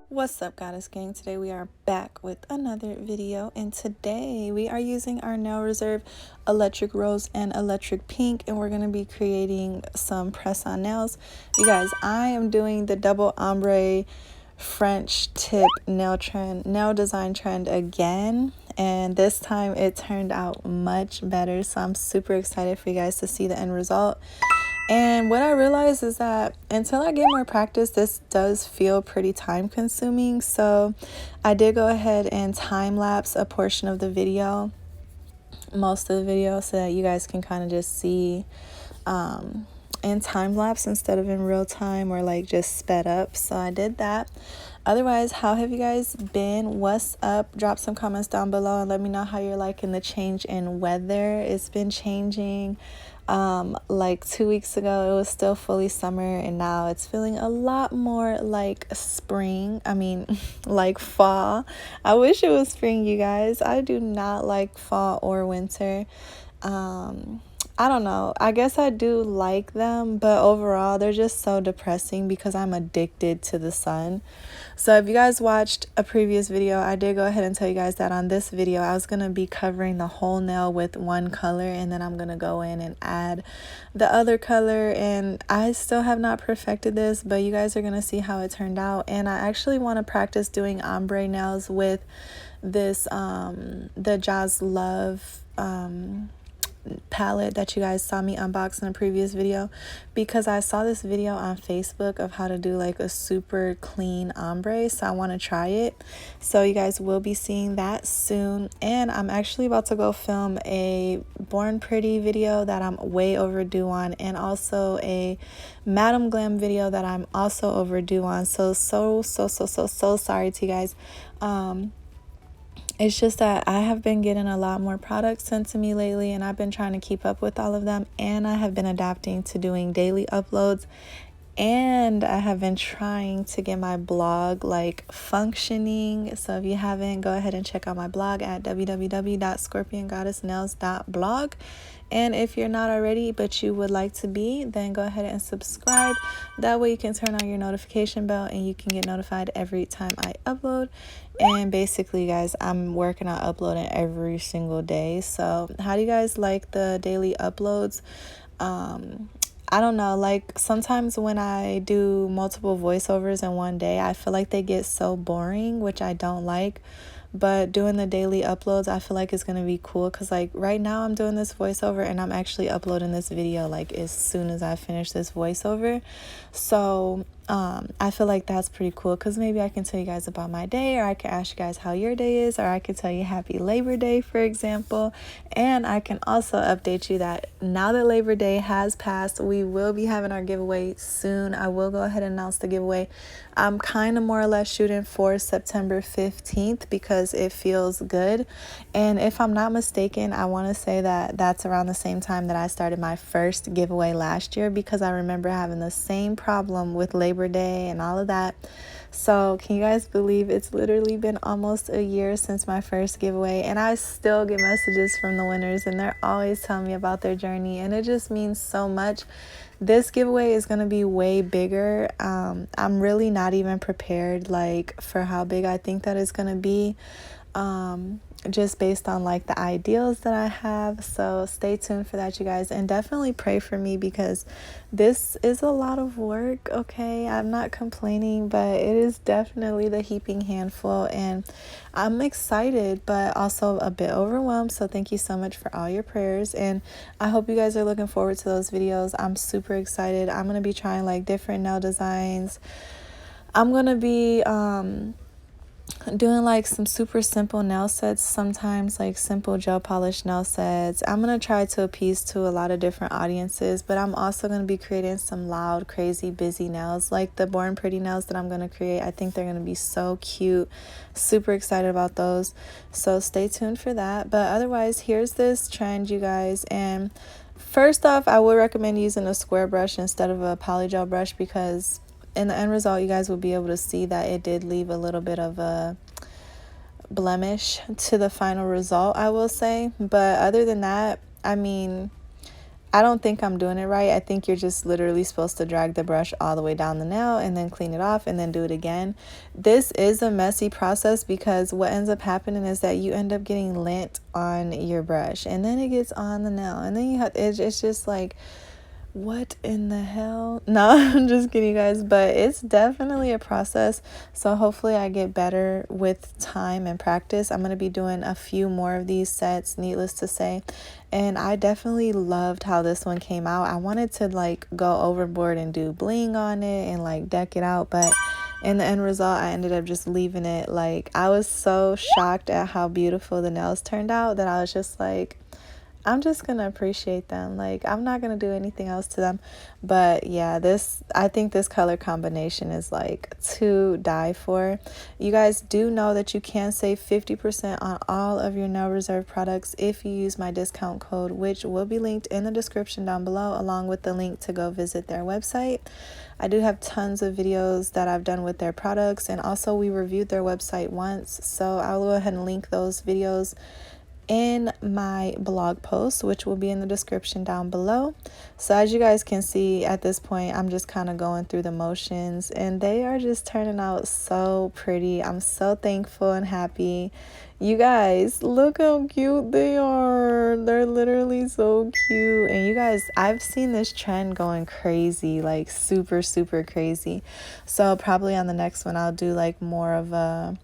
What's up, Goddess Gang? Today we are back with another video, and today we are using our Nail Reserve Electric Rose and Electric Pink, and we're going to be creating some press-on nails. You guys, I am doing the double ombre French tip nail design trend again, and this time it turned out much better, so I'm super excited for you guys to see the end result. And what I realized is that until I get more practice, this does feel pretty time consuming. So I did go ahead and time lapse a portion of the video, most of the video, so that you guys can kind of just see in time lapse instead of in real time, or like just sped up. So I did that. Otherwise, how have you guys been? What's up? Drop some comments down below and let me know how you're liking the change in weather. It's been changing. Like 2 weeks ago it was still fully summer, and now it's feeling a lot more like spring. I mean like fall. I wish it was spring, you guys. I do not like fall or winter. I don't know, I guess I do like them, but overall they're just so depressing because I'm addicted to the sun. So if you guys watched a previous video, I did go ahead and tell you guys that on this video I was going to be covering the whole nail with one color, and then I'm going to go in and add the other color. And I still have not perfected this, but you guys are going to see how it turned out. And I actually want to practice doing ombre nails with this the Jazz Love palette that you guys saw me unbox in a previous video, because I saw this video on Facebook of how to do like a super clean ombre, so I want to try it. So you guys will be seeing that soon. And I'm actually about to go film a Born Pretty video that I'm way overdue on, and also a Madam Glam video that I'm also overdue on. So sorry to you guys. It's just that I have been getting a lot more products sent to me lately, and I've been trying to keep up with all of them, and I have been adapting to doing daily uploads, and I have been trying to get my blog like functioning. So if you haven't, go ahead and check out my blog at www.scorpiongoddessnails.blog. And if you're not already but you would like to be, then go ahead and subscribe. That way you can turn on your notification bell and you can get notified every time I upload. And basically, guys, I'm working on uploading every single day. So how do you guys like the daily uploads? I don't know, like sometimes when I do multiple voiceovers in one day, I feel like they get so boring, which I don't like. But doing the daily uploads, I feel like it's going to be cool, because like right now I'm doing this voiceover and I'm actually uploading this video like as soon as I finish this voiceover. So I feel like that's pretty cool, because maybe I can tell you guys about my day, or I can ask you guys how your day is, or I can tell you happy Labor Day, for example. And I can also update you that now that Labor Day has passed, we will be having our giveaway soon. I will go ahead and announce the giveaway. I'm kind of more or less shooting for September 15th because it feels good. And if I'm not mistaken, I want to say that that's around the same time that I started my first giveaway last year, because I remember having the same problem with Labor Day and all of that. So can you guys believe it's literally been almost a year since my first giveaway, and I still get messages from the winners, and they're always telling me about their journey, and it just means so much. This giveaway is going to be way bigger. I'm really not even prepared like for how big I think that is going to be, just based on like the ideals that I have. So stay tuned for that, you guys, and definitely pray for me, because this is a lot of work. Okay, I'm not complaining, but it is definitely the heaping handful, and I'm excited but also a bit overwhelmed. So thank you so much for all your prayers, and I hope you guys are looking forward to those videos. I'm super excited. I'm gonna be trying like different nail designs. I'm gonna be doing like some super simple nail sets, sometimes like simple gel polish nail sets. I'm gonna try to appease to a lot of different audiences, but I'm also gonna be creating some loud, crazy, busy nails, like the Born Pretty nails that I'm gonna create. I think they're gonna be so cute. Super excited about those, so stay tuned for that. But otherwise, here's this trend, you guys. And first off, I would recommend using a square brush instead of a polygel brush, because in the end result, you guys will be able to see that it did leave a little bit of a blemish to the final result, I will say. But other than that, I mean, I don't think I'm doing it right. I think you're just literally supposed to drag the brush all the way down the nail and then clean it off and then do it again. This is a messy process because what ends up happening is that you end up getting lint on your brush and then it gets on the nail and then you have, it's just like, what in the hell? No, I'm just kidding, you guys, but it's definitely a process. So hopefully I get better with time and practice. I'm going to be doing a few more of these sets, needless to say. And I definitely loved how this one came out. I wanted to like go overboard and do bling on it and like deck it out, but in the end result, I ended up just leaving it. Like, I was so shocked at how beautiful the nails turned out that I was just like, I'm just gonna appreciate them. Like, I'm not gonna do anything else to them. But yeah, I think this color combination is like to die for. You guys do know that you can save 50% on all of your Nail Reserve products if you use my discount code, which will be linked in the description down below, along with the link to go visit their website. I do have tons of videos that I've done with their products, and also we reviewed their website once, so I'll go ahead and link those videos in my blog post, which will be in the description down below. So as you guys can see at this point, I'm just kind of going through the motions and they are just turning out so pretty. I'm so thankful and happy. You guys, look how cute they are. They're literally so cute. And you guys, I've seen this trend going crazy, like super crazy. So probably on the next one I'll do like more of a,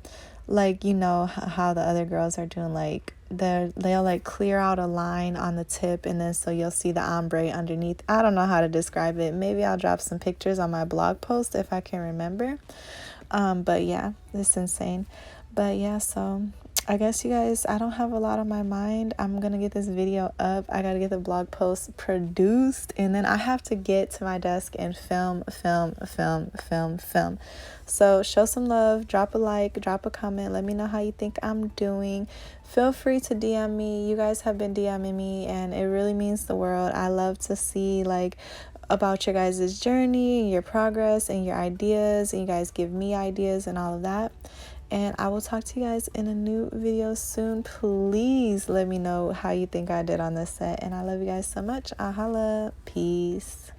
like, you know how the other girls are doing, like they'll like clear out a line on the tip and then so you'll see the ombre underneath. I don't know how to describe it. Maybe I'll drop some pictures on my blog post if I can remember. But yeah, it's insane. But yeah, so I guess you guys, I don't have a lot on my mind. I'm gonna get this video up. I gotta get the blog post produced and then I have to get to my desk and film. So show some love, drop a like, drop a comment, let me know how you think I'm doing. Feel free to DM me. You guys have been DMing me and it really means the world. I love to see like about your guys' journey and your progress and your ideas, and you guys give me ideas and all of that. And I will talk to you guys in a new video soon. Please let me know how you think I did on this set. And I love you guys so much. I'll holla. Peace.